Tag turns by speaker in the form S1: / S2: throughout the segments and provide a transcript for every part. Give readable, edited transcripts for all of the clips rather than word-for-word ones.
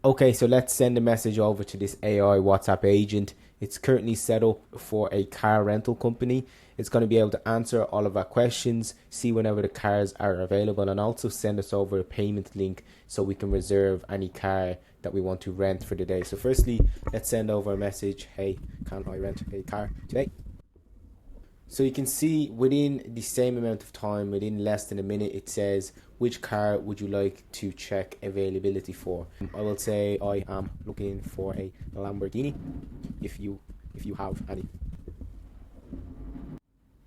S1: Okay, so let's send a message over to this AI WhatsApp agent. It's currently set up for a car rental company. It's going to be able to answer all of our questions, see whenever the cars are available, and also send us over a payment link so we can reserve any car that we want to rent for the day. So firstly, let's send over a message. Hey, can I rent a car today? So you can see within the same amount of time, within less than a minute, it says, which car would you like to check availability for? I will say I am looking for a Lamborghini, if you have any.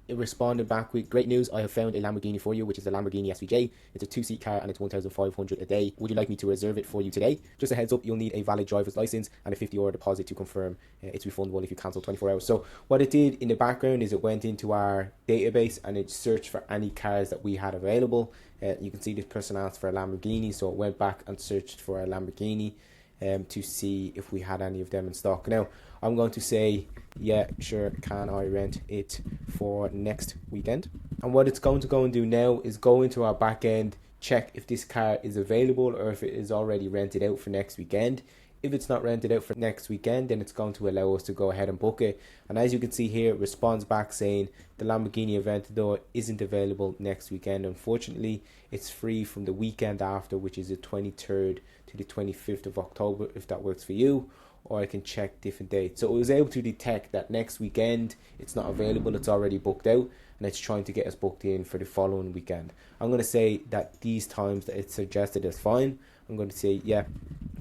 S1: It responded back with, great news, I have found a Lamborghini for you, which is a Lamborghini SVJ. It's a 2-seat car and it's 1,500 a day. Would you like me to reserve it for you today? Just a heads up, you'll need a valid driver's license and a €50 deposit to confirm. It's refundable if you cancel 24 hours. So what it did in the background is it went into our database and it searched for any cars that we had available. You can see this person asked for a Lamborghini, so it went back and searched for a Lamborghini to see if we had any of them in stock. Now, I'm going to say, yeah, sure, can I rent it for next weekend? And what it's going to go and do now is go into our backend, check if this car is available or if it is already rented out for next weekend. If it's not rented out for next weekend, then it's going to allow us to go ahead and book it. And as you can see here, it responds back saying the Lamborghini Aventador isn't available next weekend. Unfortunately, it's free from the weekend after, which is the 23rd to the 25th of October, if that works for you. Or I can check different dates. So it was able to detect that next weekend it's not available, it's already booked out, and it's trying to get us booked in for the following weekend. I'm going to say that these times that it's suggested is fine. I'm going to say, yeah,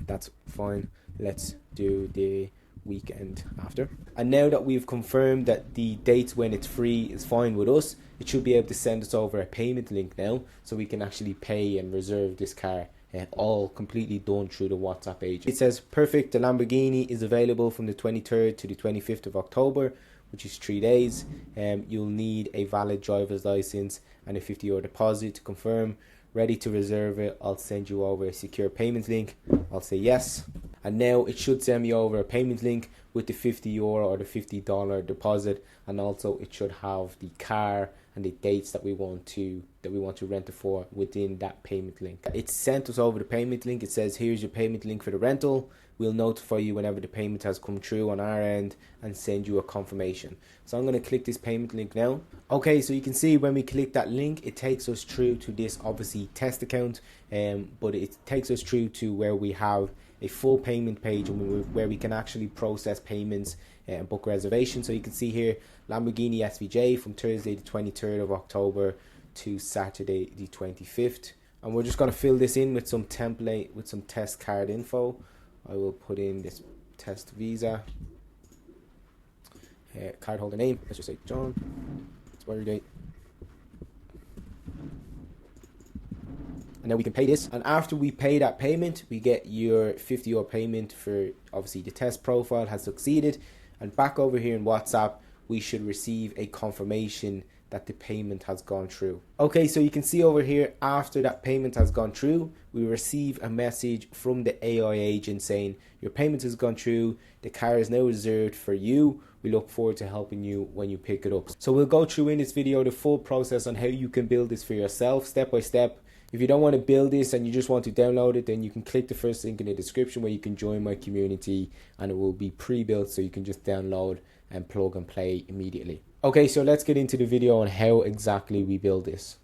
S1: that's fine. Let's do the weekend after. And now that we've confirmed that the dates when it's free is fine with us, it should be able to send us over a payment link now so we can actually pay and reserve this car. All completely done through the WhatsApp agent. It says, perfect, the Lamborghini is available from the 23rd to the 25th of October, which is 3 days. You'll need a valid driver's license and a €50 deposit to confirm. Ready to reserve it. I'll send you over a secure payment link. I'll say yes. And now it should send me over a payment link with the €50 or the $50 deposit, and also it should have the car and the dates that we want to rent it for within that payment link. It sent us over the payment link. It says, here's your payment link for the rental. We'll notify you whenever the payment has come through on our end and send you a confirmation. So I'm going to click this payment link now. Okay, so you can see when we click that link, it takes us through to this obviously test account, but it takes us through to where we have a full payment page where we can actually process payments and book reservations. So you can see here, Lamborghini SVJ from Thursday the 23rd of October to Saturday the 25th. And we're just going to fill this in with some template with some test card info. I will put in this test visa, card holder name, let's just say John, expiry date. And then we can pay this, and after we pay that payment, we get your €50 payment for obviously the test profile has succeeded. And back over here in WhatsApp, we should receive a confirmation that the payment has gone through. Okay, so you can see over here, after that payment has gone through, we receive a message from the AI agent saying your payment has gone through, the car is now reserved for you. We look forward to helping you when you pick it up. So we'll go through in this video the full process on how you can build this for yourself step by step. If you don't want to build this and you just want to download it, then you can click the first link in the description where you can join my community, and it will be pre-built so you can just download and plug and play immediately. Okay, so let's get into the video on how exactly we build this.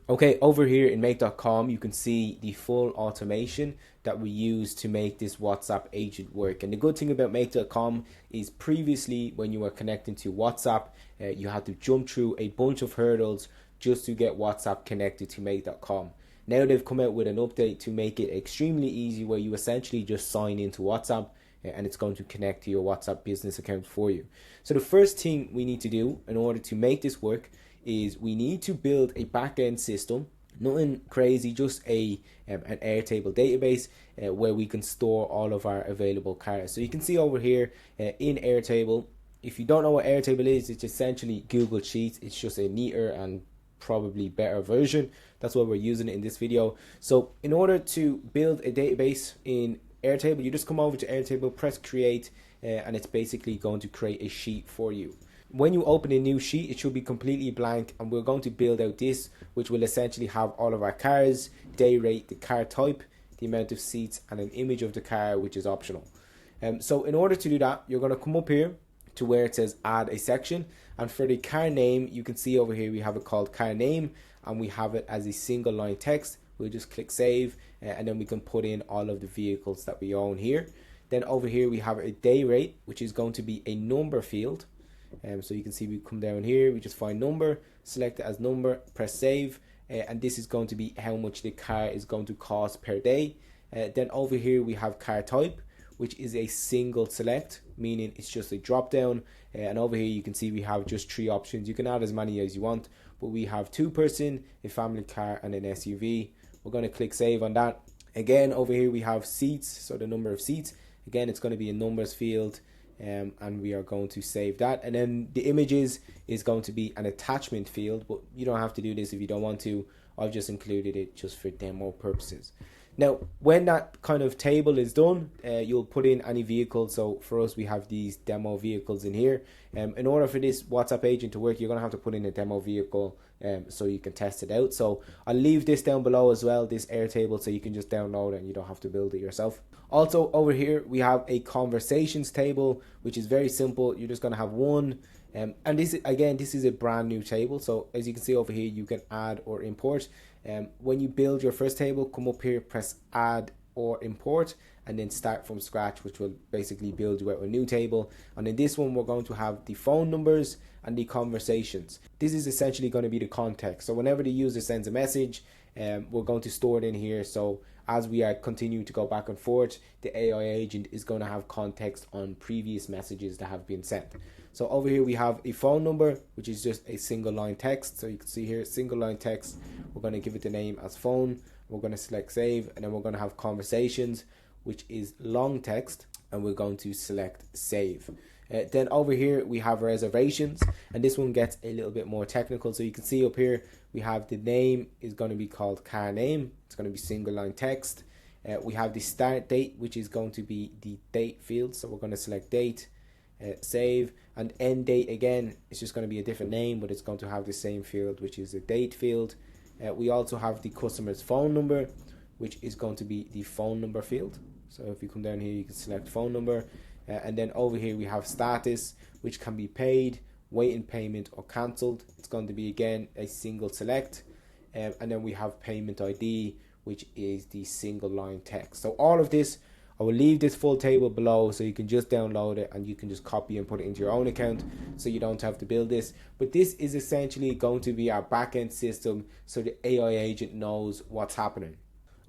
S1: Okay, over here in make.com, you can see the full automation that we use to make this WhatsApp agent work. And the good thing about make.com is previously when you were connecting to WhatsApp, you had to jump through a bunch of hurdles just to get WhatsApp connected to make.com. Now they've come out with an update to make it extremely easy where you essentially just sign into WhatsApp and it's going to connect to your WhatsApp business account for you. So the first thing we need to do in order to make this work is we need to build a backend system. Nothing crazy, just an Airtable database where we can store all of our available cars. So you can see over here in Airtable, if you don't know what Airtable is, it's essentially Google Sheets. It's just a neater and probably better version. That's why we're using it in this video. So in order to build a database in Airtable, you just come over to Airtable, press create, and it's basically going to create a sheet for you. When you open a new sheet, it should be completely blank, and we're going to build out this, which will essentially have all of our cars, day rate, the car type, the amount of seats, and an image of the car, which is optional. So in order to do that, you're going to come up here to where it says add a section, and for the car name, you can see over here we have it called car name, and we have it as a single line text. We'll just click save, and then we can put in all of the vehicles that we own here. Then over here we have a day rate, which is going to be a number field. So you can see we come down here, we just find number, select it as number, press save, and this is going to be how much the car is going to cost per day. Then over here we have car type, which is a single select, meaning it's just a drop down. And over here you can see we have just 3 options. You can add as many as you want, but we have 2-person, a family car, and an SUV. We're going to click save on that. Again, over here we have seats, so the number of seats. Again, it's going to be a numbers field, and we are going to save that. And then the images is going to be an attachment field, but you don't have to do this if you don't want to. I've just included it just for demo purposes. Now, when that kind of table is done, you'll put in any vehicle. So for us, we have these demo vehicles in here. In order for this WhatsApp agent to work, you're going to have to put in a demo vehicle so you can test it out. So I'll leave this down below as well, this Airtable, so you can just download it and you don't have to build it yourself. Also over here, we have a conversations table, which is very simple. You're just going to have one. And this is a brand new table. So as you can see over here, you can add or import. When you build your first table, come up here, press add or import, and then start from scratch, which will basically build you out a new table. And in this one, we're going to have the phone numbers and the conversations. This is essentially going to be the context. So whenever the user sends a message, we're going to store it in here. So as we are continuing to go back and forth, the AI agent is going to have context on previous messages that have been sent. So over here we have a phone number, which is just a single line text. So you can see here, single line text. We're going to give it the name as phone. We're going to select save, and then we're going to have conversations, which is long text, and we're going to select save. Then over here we have reservations, and this one gets a little bit more technical. So you can see up here we have the name is going to be called car name. It's going to be single line text. We have the start date, which is going to be the date field. So we're going to select date, save, and end date. Again, it's just going to be a different name, but it's going to have the same field, which is the date field. We also have the customer's phone number, which is going to be the phone number field. So if you come down here, you can select phone number. And then over here we have status, which can be paid, waiting payment, or cancelled. It's going to be again a single select. And then we have payment ID, which is the single line text. So all of this, I will leave this full table below so you can just download it and you can just copy and put it into your own account so you don't have to build this. But this is essentially going to be our backend system so the AI agent knows what's happening.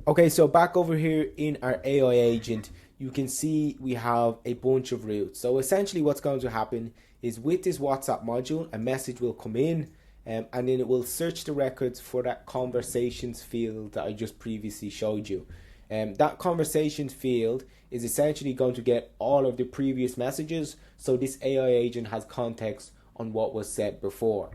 S1: Okay, so back over here in our AI agent, you can see we have a bunch of routes. So essentially what's going to happen is with this WhatsApp module, a message will come in and then it will search the records for that conversations field that I just previously showed you. That conversations field is essentially going to get all of the previous messages, so this AI agent has context on what was said before.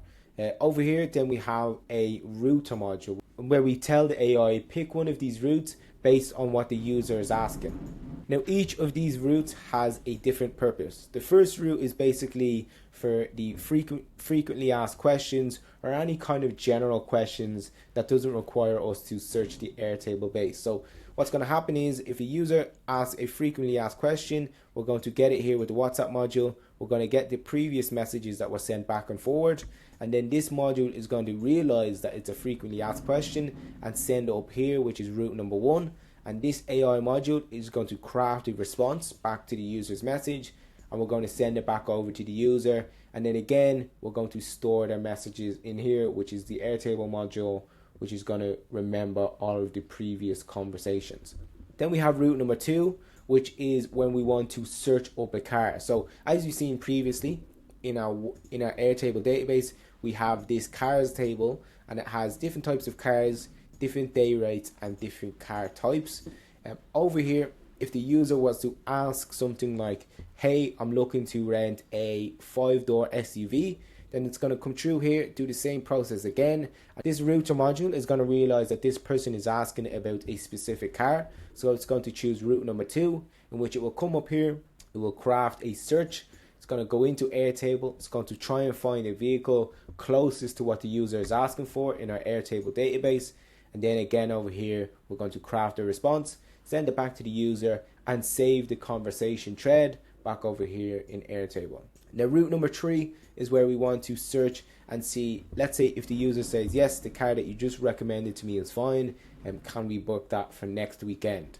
S1: Over here then we have a router module where we tell the AI pick one of these routes based on what the user is asking. Now each of these routes has a different purpose. The first route is basically for the frequently asked questions or any kind of general questions that doesn't require us to search the Airtable base. So what's going to happen is if a user asks a frequently asked question, we're going to get it here with the WhatsApp module. We're going to get the previous messages that were sent back and forward, and then this module is going to realize that it's a frequently asked question and send it up here, which is route number 1. And this AI module is going to craft a response back to the user's message, and we're going to send it back over to the user. And then again, we're going to store their messages in here, which is the Airtable module, which is going to remember all of the previous conversations. Then we have route number 2, which is when we want to search up a car. So as you've seen previously in our Airtable database, we have this cars table, and it has different types of cars, different day rates, and different car types. Over here, if the user was to ask something like, hey, I'm looking to rent a 5-door SUV, then it's going to come through here, do the same process again. This router module is going to realize that this person is asking about a specific car. So it's going to choose route number 2, in which it will come up here, it will craft a search. It's going to go into Airtable. It's going to try and find a vehicle closest to what the user is asking for in our Airtable database. And then again over here, we're going to craft a response. send it back to the user, and save the conversation thread back over here in Airtable. Now route number 3 is where we want to search and see, let's say if the user says, yes, the car that you just recommended to me is fine, and can we book that for next weekend?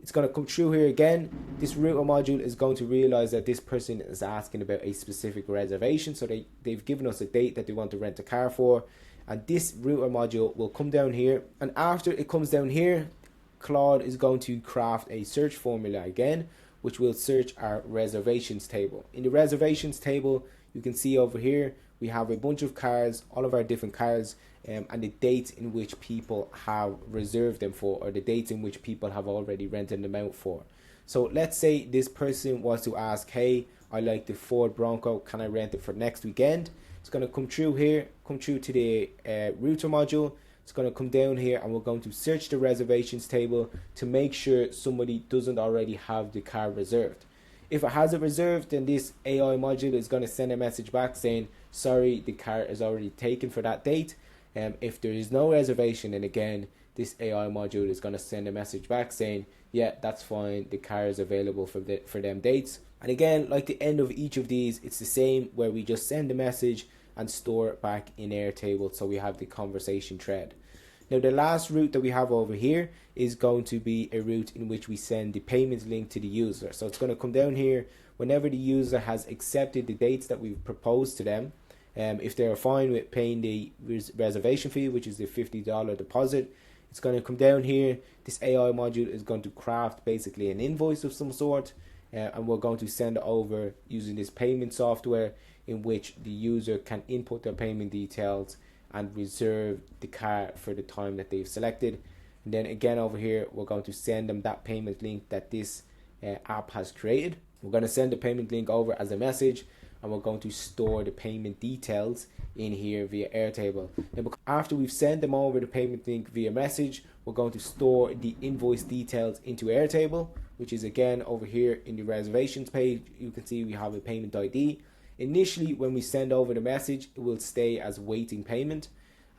S1: It's going to come through here again. This router module is going to realize that this person is asking about a specific reservation, so they've given us a date that they want to rent a car for, and this router module will come down here, and after it comes down here, Claude is going to craft a search formula again, which will search our reservations table. In the reservations table, you can see over here we have a bunch of cars, all of our different cars, and the dates in which people have reserved them for, or the dates in which people have already rented them out for. So let's say this person wants to ask, hey, I like the Ford Bronco, can I rent it for next weekend? It's going to come through here, come through to the router module. It's going to come down here, and we're going to search the reservations table to make sure somebody doesn't already have the car reserved. If it has it reserved, then this AI module is going to send a message back saying, sorry, the car is already taken for that date. If there is no reservation, then again, this AI module is going to send a message back saying, yeah, that's fine, the car is available for them dates. And again, like the end of each of these, it's the same, where we just send a message and store it back in Airtable, so we have the conversation thread. Now the last route that we have over here is going to be a route in which we send the payment link to the user. So it's going to come down here whenever the user has accepted the dates that we've proposed to them. If they're fine with paying the reservation fee, which is the $50 deposit, it's going to come down here. This AI module is going to craft basically an invoice of some sort, and we're going to send it over using this payment software, in which the user can input their payment details and reserve the car for the time that they've selected. And then again over here, we're going to send them that payment link that this app has created. We're going to send the payment link over as a message, and we're going to store the payment details in here via Airtable. Now, after we've sent them over the payment link via message, we're going to store the invoice details into Airtable, which is again over here in the reservations page. You can see we have a payment ID. Initially, when we send over the message, it will stay as waiting payment,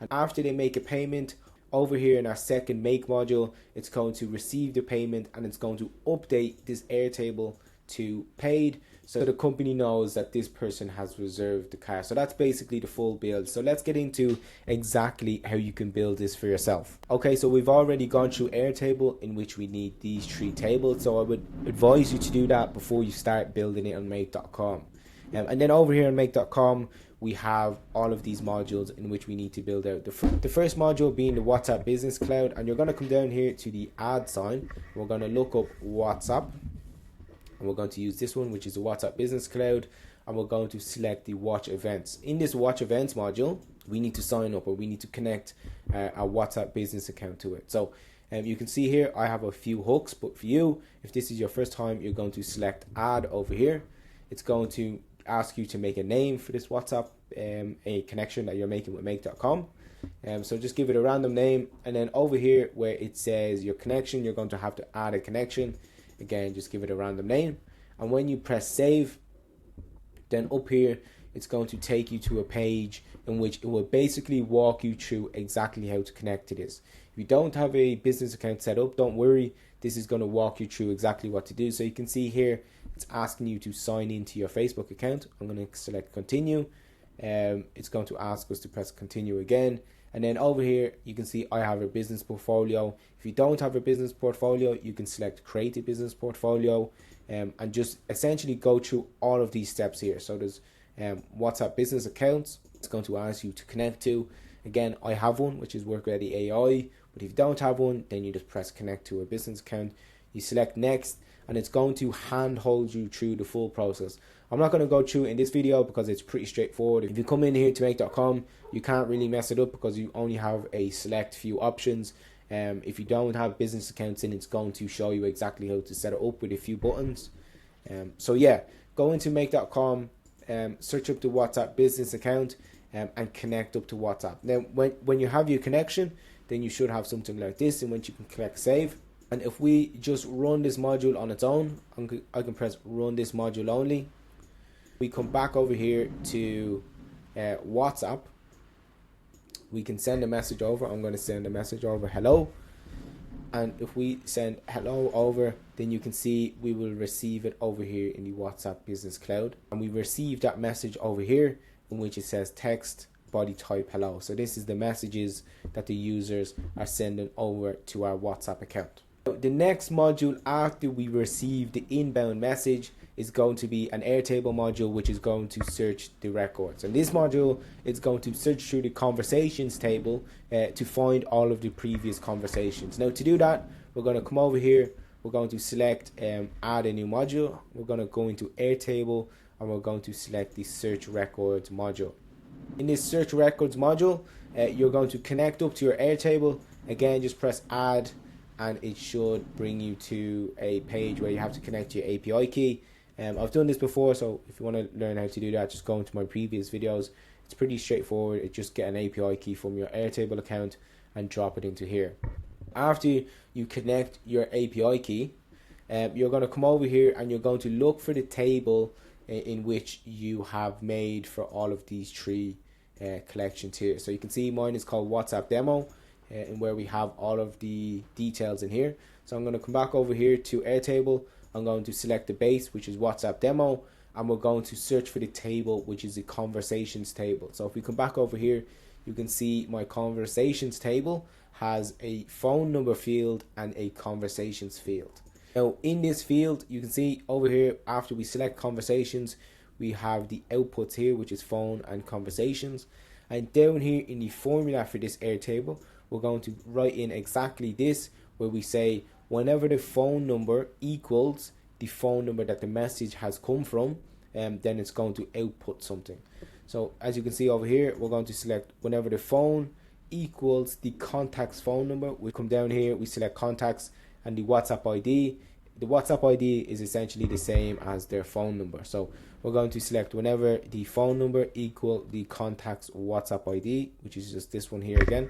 S1: and after they make a payment, over here in our second make module, it's going to receive the payment, and it's going to update this Airtable to paid, so the company knows that this person has reserved the car. So that's basically the full build. So let's get into exactly how you can build this for yourself. Okay, so we've already gone through Airtable, in which we need these 3 tables, so I would advise you to do that before you start building it on make.com. And then over here on make.com, we have all of these modules in which we need to build out. The first module being the WhatsApp Business Cloud, and you're going to come down here to the add sign. We're going to look up WhatsApp, and we're going to use this one, which is the WhatsApp Business Cloud, and we're going to select the Watch Events. In this Watch Events module, we need to sign up, or we need to connect our WhatsApp business account to it. So you can see here I have a few hooks, but for you, if this is your first time, you're going to select Add over here. It's going to ask you to make a name for this WhatsApp, a connection that you're making with make.com. So just give it a random name, and then over here where it says your connection, you're going to have to add a connection. Again, just give it a random name, and when you press save, then up here it's going to take you to a page in which it will basically walk you through exactly how to connect to this. If you don't have a business account set up, don't worry, this is going to walk you through exactly what to do. So you can see here it's asking you to sign into your Facebook account. I'm going to select continue. It's going to ask us to press continue again, and then over here you can see I have a business portfolio. If you don't have a business portfolio, you can select create a business portfolio, and just essentially go through all of these steps here. So there's WhatsApp business accounts. It's going to ask you to connect to. Again, I have one, which is WorkReady AI, but if you don't have one, then you just press connect to a business account. You select next, and it's going to handhold you through the full process. I'm not going to go through in this video because it's pretty straightforward. If you come in here to make.com, you can't really mess it up because you only have a select few options. If you don't have business accounts in, it's going to show you exactly how to set it up with a few buttons. So yeah, go into make.com, search up the WhatsApp business account, and connect up to WhatsApp. Now when you have your connection, then you should have something like this in which you can click save. And if we just run this module on its own, I can press run this module only. We come back over here to WhatsApp. We can send a message over. I'm going to send a message over, hello. and if we send hello over, then you can see we will receive it over here in the WhatsApp Business Cloud, and we receive that message over here in which it says text body type hello. So this is the messages that the users are sending over to our WhatsApp account. The next module after we receive the inbound message is going to be an Airtable module, which is going to search the records. And this module is going to search through the conversations table to find all of the previous conversations. Now to do that, we're going to come over here, we're going to select add a new module, we're going to go into Airtable, and we're going to select the search records module. In this search records module, you're going to connect up to your Airtable. Again, just press add, and it should bring you to a page where you have to connect your API key. I've done this before, so if you want to learn how to do that, just go into my previous videos. It's pretty straightforward. It's just get an API key from your Airtable account and drop it into here. After you connect your API key, you're going to come over here and you're going to look for the table in which you have made for all of these three collections here. So you can see mine is called WhatsApp Demo, and where we have all of the details in here. So I'm going to come back over here to Airtable. I'm going to select the base, which is WhatsApp Demo, and we're going to search for the table, which is the conversations table. So if we come back over here, you can see my conversations table has a phone number field and a conversations field. Now in this field, you can see over here, after we select conversations, we have the outputs here, which is phone and conversations. And down here in the formula for this Airtable, we're going to write in exactly this, where we say whenever the phone number equals the phone number that the message has come from, then it's going to output something. So as you can see over here, we're going to select whenever the phone equals the contact's phone number. We come down here, we select contacts and the WhatsApp ID. The WhatsApp ID is essentially the same as their phone number. So we're going to select whenever the phone number equal the contact's WhatsApp ID, which is just this one here again.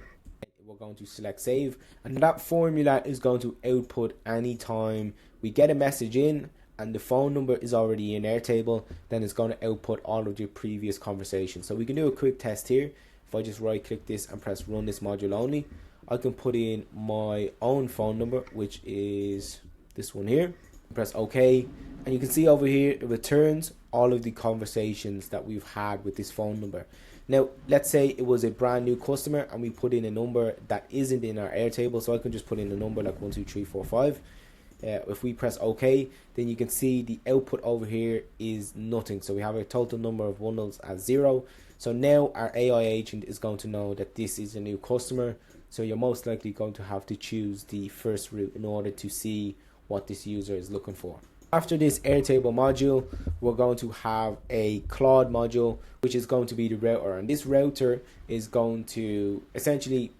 S1: We're going to select save, and that formula is going to output anytime we get a message in and the phone number is already in Airtable, then it's going to output all of your previous conversations. So we can do a quick test here. If I just right click this and press run this module only, I can put in my own phone number, which is this one here. Press OK, and you can see over here it returns all of the conversations that we've had with this phone number. Now, let's say it was a brand new customer and we put in a number that isn't in our Airtable, so I can just put in a number like 12345. If we press OK, then you can see the output over here is nothing. So we have a total number of bundles as 0. So now our AI agent is going to know that this is a new customer. So you're most likely going to have to choose the first route in order to see what this user is looking for. After this Airtable module, we're going to have a Claude module, which is going to be the router. And this router is going to essentially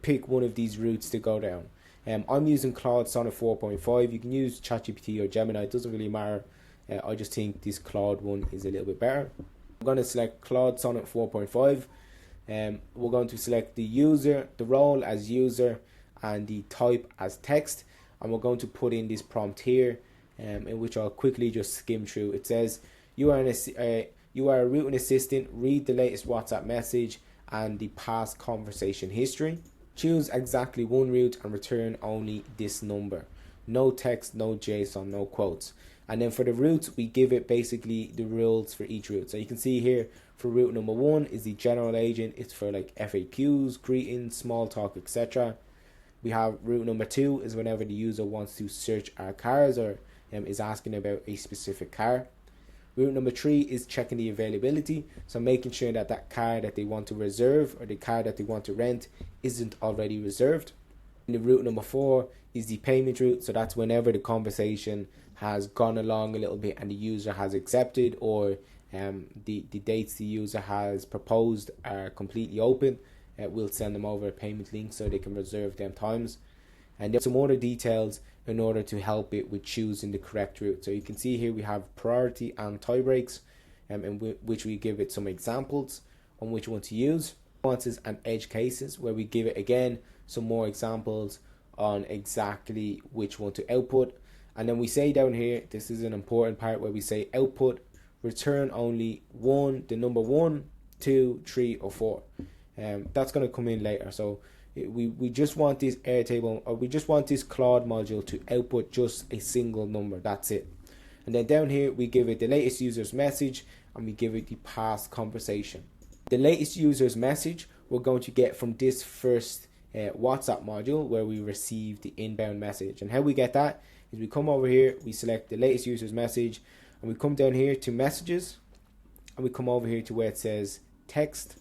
S1: pick one of these routes to go down. I'm using Claude Sonnet 4.5. You can use ChatGPT or Gemini. It doesn't really matter. I just think this Claude one is a little bit better. I'm going to select Claude Sonnet 4.5. We're going to select the user, the role as user, and the type as text. And we're going to put in this prompt here, in which I'll quickly just skim through. It says, you are a routing assistant, read the latest WhatsApp message and the past conversation history. Choose exactly one route and return only this number. No text, no JSON, no quotes. And then for the routes, we give it basically the rules for each route. So you can see here for route number 1 is the general agent. It's for like FAQs, greetings, small talk, etc. We have route number 2 is whenever the user wants to search our cars or is asking about a specific car. Route number 3 is checking the availability, so making sure that that car that they want to reserve or the car that they want to rent isn't already reserved. And the route number 4 is the payment route, so that's whenever the conversation has gone along a little bit and the user has accepted, or the dates the user has proposed are completely open. We'll send them over a payment link so they can reserve them times. And there's some other details in order to help it with choosing the correct route. So you can see here we have priority and tie breaks, in which we give it some examples on which one to use. Nuances and edge cases, where we give it again some more examples on exactly which one to output. And then we say down here, this is an important part, where we say output, return only the number 1, 2, 3 or 4. That's going to come in later. So We just want this Airtable, or we just want this Claude module to output just a single number. That's it. And then down here we give it the latest user's message, and we give it the past conversation. The latest user's message we're going to get from this first WhatsApp module where we receive the inbound message. And how we get that is we come over here, we select the latest user's message, and we come down here to messages, and we come over here to where it says text.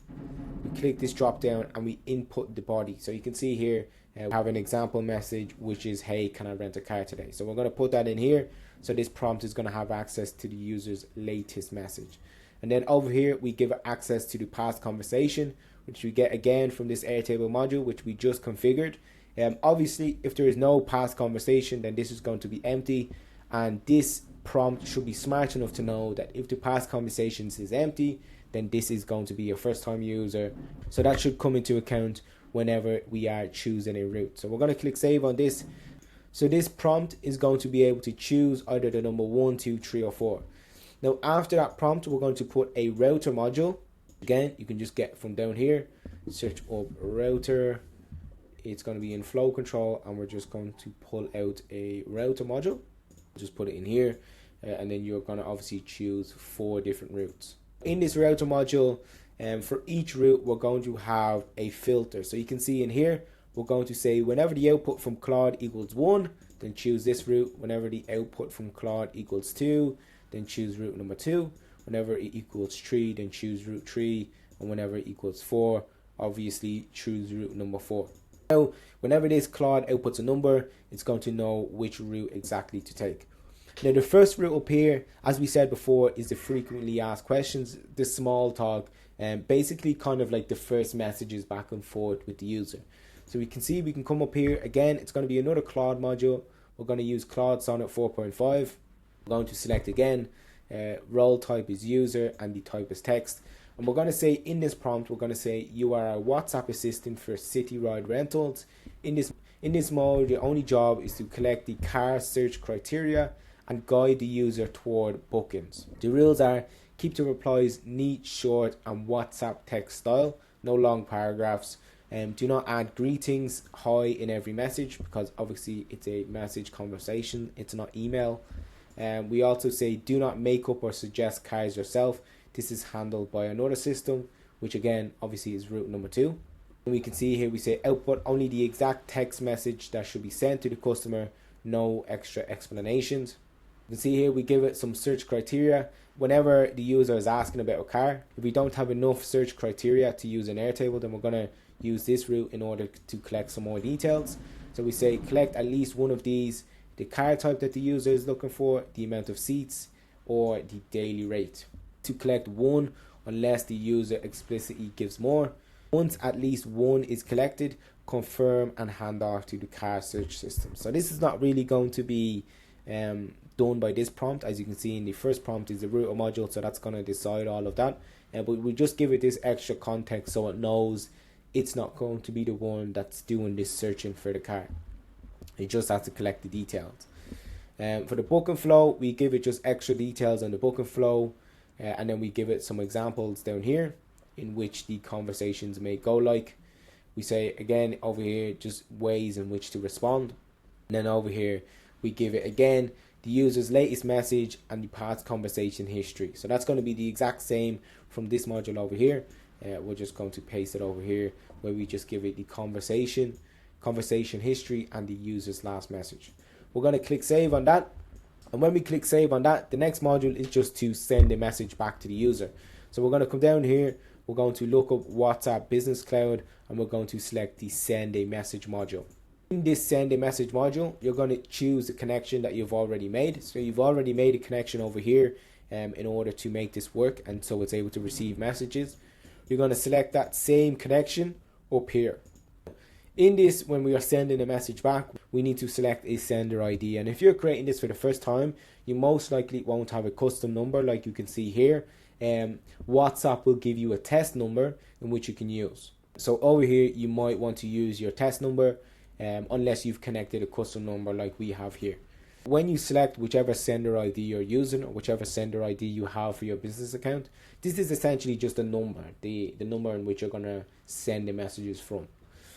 S1: We click this drop down and we input the body. So you can see here we have an example message which is, hey, can I rent a car today? So we're going to put that in here. So this prompt is going to have access to the user's latest message. And then over here we give it access to the past conversation, which we get again from this Airtable module which we just configured. Obviously if there is no past conversation, then this is going to be empty, and this prompt should be smart enough to know that if the past conversations is empty, then this is going to be a first time user. So that should come into account whenever we are choosing a route. So we're going to click save on this. So this prompt is going to be able to choose either the number 1, 2, 3 or 4. Now after that prompt we're going to put a router module. Again, you can just get from down here, search up router. It's going to be in flow control, and we're just going to pull out a router module. Just put it in here, and then you're going to obviously choose 4 different routes. In this router module, for each route we're going to have a filter. So you can see in here we're going to say whenever the output from Claude equals 1, then choose this route. Whenever the output from Claude equals 2, then choose route number 2. Whenever it equals 3, then choose route 3, and whenever it equals 4, obviously choose route number 4. Now whenever this Claude outputs a number, it's going to know which route exactly to take. Now the first route up here, as we said before, is the frequently asked questions, the small talk, and basically kind of like the first messages back and forth with the user. So we can see we can come up here again. It's going to be another Claude module. We're going to use Claude Sonnet 4.5. We're going to select again, role type is user and the type is text. And we're going to say in this prompt, we're going to say you are a WhatsApp assistant for city ride rentals. In this mode, your only job is to collect the car search criteria and guide the user toward bookings. The rules are: keep the replies neat, short and WhatsApp text style, no long paragraphs. Do not add greetings, hi in every message, because obviously it's a message conversation, it's not email. We also say do not make up or suggest cars yourself. This is handled by another system, which again obviously is route number 2. And we can see here we say output only the exact text message that should be sent to the customer, no extra explanations. You can see here we give it some search criteria. Whenever the user is asking about a car, if we don't have enough search criteria to use an Airtable, then we're going to use this route in order to collect some more details. So we say collect at least one of these: the car type that the user is looking for, the amount of seats, or the daily rate. To collect one unless the user explicitly gives more. Once at least one is collected, confirm and hand off to the car search system. So this is not really going to be done by this prompt. As you can see in the first prompt is the router module, so that's going to decide all of that. But we just give it this extra context so it knows it's not going to be the one that's doing this searching for the car. It just has to collect the details. For the booking flow, we give it just extra details on the booking flow, and then we give it some examples down here in which the conversations may go like. We say again over here just ways in which to respond, and then over here we give it again the user's latest message and the past conversation history. So that's going to be the exact same from this module over here. We're just going to paste it over here where we just give it the conversation history and the user's last message. We're going to click save on that, and when we click save on that, the next module is just to send a message back to the user. So we're going to come down here, we're going to look up WhatsApp Business Cloud, and we're going to select the send a message module. In this send a message module, you're going to choose the connection that you've already made. So you've already made a connection over here in order to make this work, and so it's able to receive messages. You're going to select that same connection up here. In this, when we are sending a message back, we need to select a sender ID. And if you're creating this for the first time, you most likely won't have a custom number like you can see here. WhatsApp will give you a test number in which you can use. So over here, you might want to use your test number unless you've connected a custom number like we have here. When you select whichever sender ID you're using, or whichever sender ID you have for your business account, this is essentially just a number, the number in which you're going to send the messages from.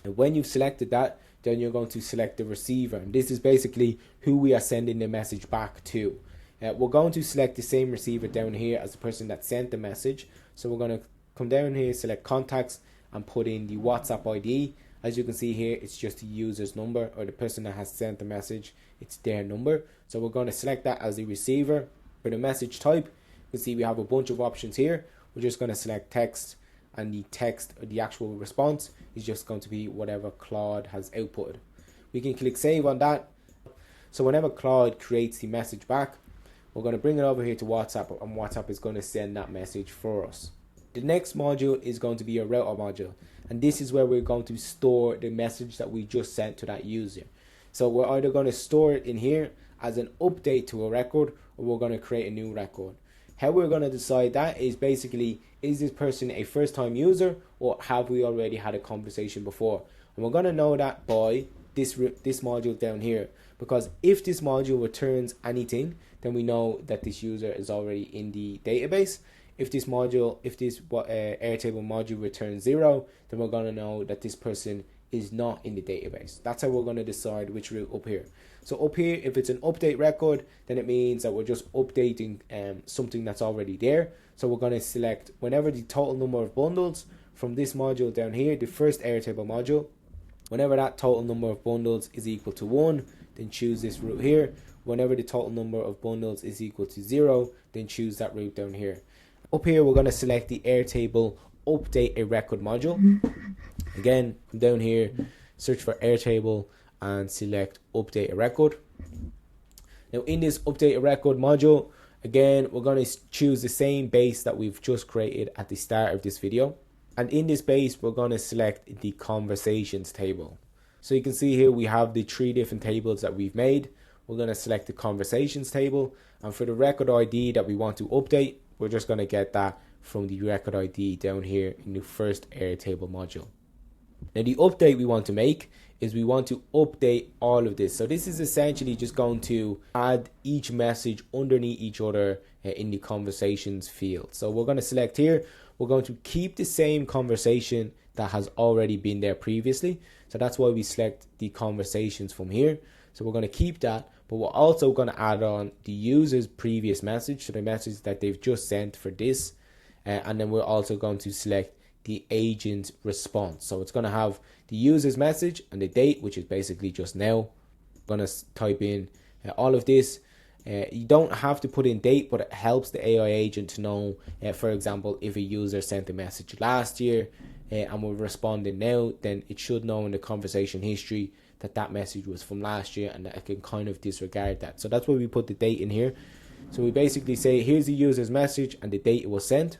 S1: And when you've selected that, then you're going to select the receiver. And this is basically who we are sending the message back to. We're going to select the same receiver down here as the person that sent the message. So we're going to come down here, select contacts, and put in the WhatsApp ID. As you can see here, it's just the user's number, or the person that has sent the message, it's their number. So we're going to select that as the receiver. For the message type, you can see we have a bunch of options here. We're just going to select text, and the text or the actual response is just going to be whatever Claude has outputted. We can click save on that. So whenever Claude creates the message back, we're going to bring it over here to WhatsApp, and WhatsApp is going to send that message for us. The next module is going to be a router module, and this is where we're going to store the message that we just sent to that user. So we're either going to store it in here as an update to a record, or we're going to create a new record. How we're going to decide that is basically, is this person a first-time user, or have we already had a conversation before? And we're going to know that by this module down here, because if this module returns anything, then we know that this user is already in the database. If this Airtable module returns 0, then we're going to know that this person is not in the database. That's how we're going to decide which route up here. So up here, if it's an update record, then it means that we're just updating something that's already there. So we're going to select whenever the total number of bundles from this module down here, the first Airtable module, whenever that total number of bundles is equal to 1, then choose this route here. Whenever the total number of bundles is equal to 0, then choose that route down here. Up here, we're going to select the Airtable update a record module. Again, come down here, search for Airtable, and select update a record. Now in this update a record module, again, we're going to choose the same base that we've just created at the start of this video. And in this base, we're going to select the conversations table. So you can see here we have the 3 different tables that we've made. We're going to select the conversations table, and for the record ID that we want to update, we're just going to get that from the record ID down here in the first Airtable module. Now the update we want to make is we want to update all of this. So this is essentially just going to add each message underneath each other in the conversations field. So we're going to select here, we're going to keep the same conversation that has already been there previously. So that's why we select the conversations from here. So we're going to keep that, but we're also going to add on the user's previous message, so the message that they've just sent for this. And then we're also going to select the agent response. So it's going to have the user's message and the date, which is basically just now. I'm going to type in all of this. You don't have to put in date, but it helps the AI agent to know, for example, if a user sent a message last year and we're responding now, then it should know in the conversation history that that message was from last year, and that I can kind of disregard that. So that's why we put the date in here. So we basically say, here's the user's message and the date it was sent.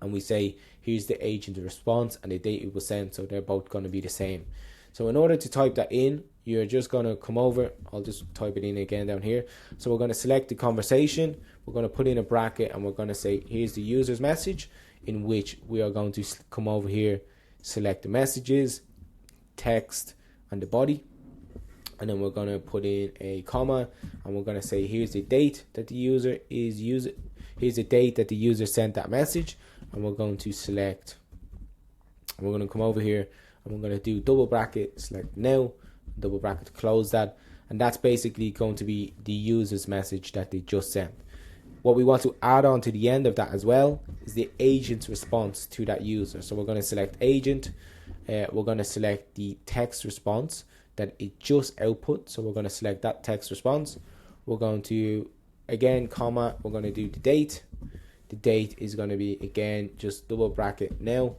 S1: And we say, here's the agent response and the date it was sent. So they're both going to be the same. So in order to type that in, you're just going to come over. I'll just type it in again down here. So we're going to select the conversation. We're going to put in a bracket, and we're going to say, here's the user's message, in which we are going to come over here, select the messages, text, and the body. And then we're going to put in a comma, and we're going to say, here's the date that the user is using. Here's the date that the user sent that message. And we're going to select, we're going to come over here, and we're going to do double bracket, select now, double bracket to close that. And that's basically going to be the user's message that they just sent. What we want to add on to the end of that as well is the agent's response to that user. So we're going to select agent. We're going to select the text response that it just output. So we're going to select that text response. We're going to, again, comma, we're going to do the date. The date is going to be, again, just double bracket now,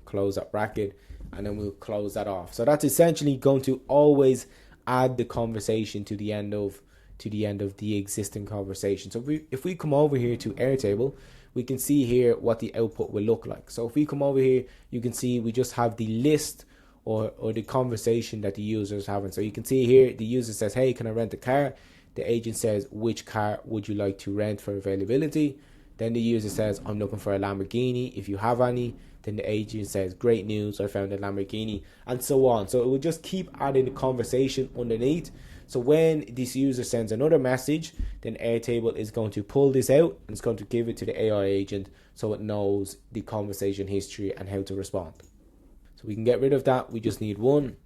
S1: close that bracket, and then we'll close that off. So that's essentially going to always add the conversation to the end of the existing conversation. So if we come over here to Airtable, we can see here what the output will look like. So if we come over here, you can see we just have the list or the conversation that the user is having. So you can see here the user says, hey, can I rent a car? The agent says, which car would you like to rent for availability? Then the user says, I'm looking for a Lamborghini, if you have any. Then the agent says, great news, I found a Lamborghini, and so on. So it will just keep adding the conversation underneath. So when this user sends another message, then Airtable is going to pull this out and it's going to give it to the AI agent so it knows the conversation history and how to respond. So So we can get rid of that. We just need one,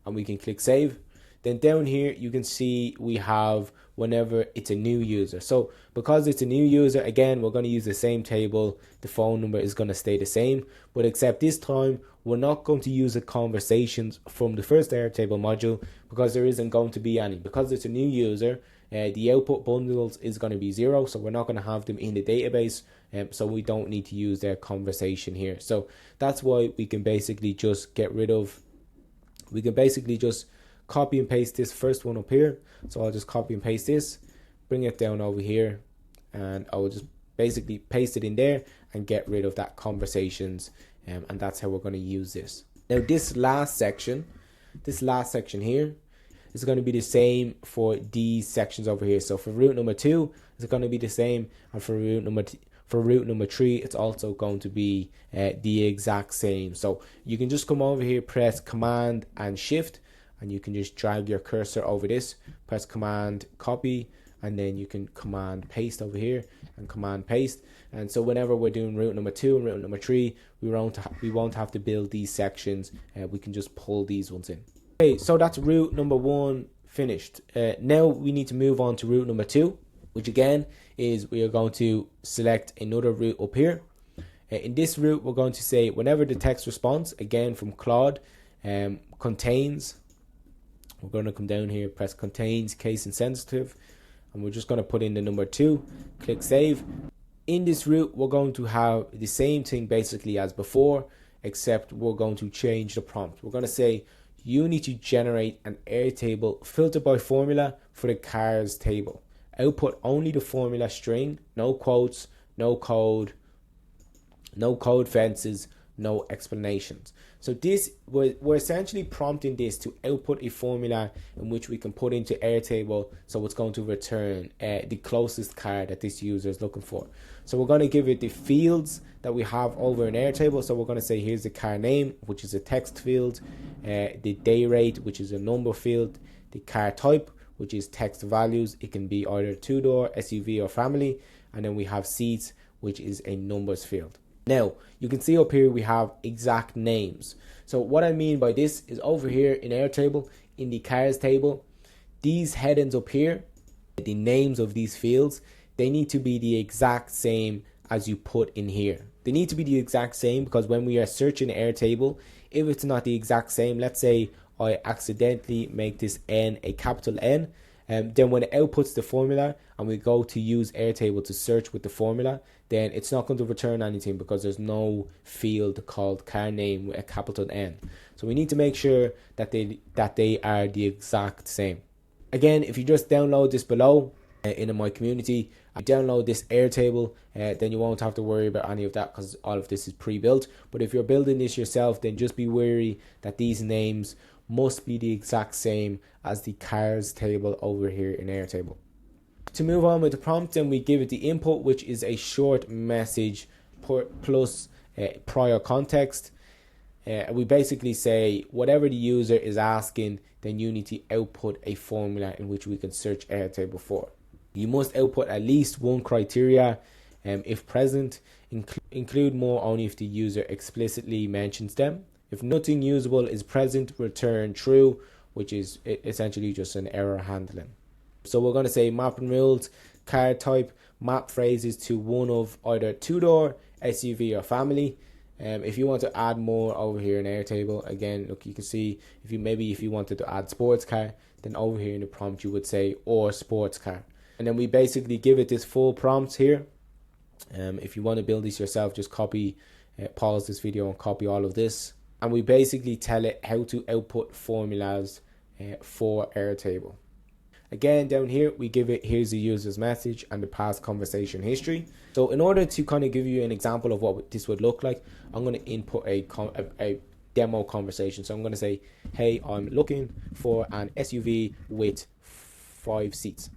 S1: and we can click save. Then down here you can see we have whenever it's a new user. So because it's a new user, again, we're going to use the same table. The phone number is going to stay the same, but except this time we're not going to use the conversations from the first Airtable module, because there isn't going to be any. Because it's a new user, the output bundles is going to be 0, so we're not going to have them in the database, so we don't need to use their conversation here. So that's why we can basically just get rid of, we can basically just copy and paste this first one up here. So I'll just copy and paste this, bring it down over here, and I will just basically paste it in there and get rid of that conversations, and that's how we're going to use this. Now this last section here is going to be the same for these sections over here. So for route number 2, it's going to be the same, and for route number 3, it's also going to be the exact same. So you can just come over here, press Command and Shift, and you can just drag your cursor over this, press Command copy, and then you can Command paste over here and Command paste. And so whenever we're doing route number 2 and route number 3, we won't have to build these sections. We can just pull these ones in. Okay, so that's route number 1 finished. Now we need to move on to route number 2, which again is we are going to select another route up here. In this route, we're going to say whenever the text response, again from Claude, contains, we're going to come down here, press contains case insensitive, and we're just going to put in the number 2, click save. In this route, we're going to have the same thing basically as before, except we're going to change the prompt. We're going to say you need to generate an Airtable filter by formula for the cars table. Output only the formula string, no quotes, no code fences, no explanations. So this, we're essentially prompting this to output a formula in which we can put into Airtable, so it's going to return the closest car that this user is looking for. So we're going to give it the fields that we have over in Airtable. So we're going to say here's the car name, which is a text field, the day rate, which is a number field, the car type, which is text values. It can be either 2-door, SUV, or family, and then we have seats, which is a numbers field. Now, you can see up here we have exact names. So what I mean by this is over here in Airtable, in the cars table, these headings up here, the names of these fields, they need to be the exact same as you put in here. They need to be the exact same, because when we are searching Airtable, if it's not the exact same, let's say I accidentally make this N a capital N, then when it outputs the formula and we go to use Airtable to search with the formula, then it's not going to return anything because there's no field called car name with a capital N. So we need to make sure that they are the exact same. Again, if you just download this below in my community, download this Airtable, then you won't have to worry about any of that because all of this is pre-built. But if you're building this yourself, then just be wary that these names must be the exact same as the cars table over here in Airtable. To move on with the prompt, then we give it the input, which is a short message plus prior context. We basically say whatever the user is asking, then you need to output a formula in which we can search Airtable for. You must output at least one criteria, if present. Include more only if the user explicitly mentions them. If nothing usable is present, return true, which is essentially just an error handling. So we're going to say mapping rules, car type, map phrases to one of either 2-door, SUV, or family. If you want to add more over here in Airtable, again, look, you can see if you wanted to add sports car, then over here in the prompt you would say or sports car. And then we basically give it this full prompt here. If you want to build this yourself, just pause this video and copy all of this. And we basically tell it how to output formulas for Airtable. Again, down here, we give it, here's the user's message and the past conversation history. So in order to kind of give you an example of what this would look like, I'm going to input a demo conversation. So I'm going to say, hey, I'm looking for an SUV with 5 seats.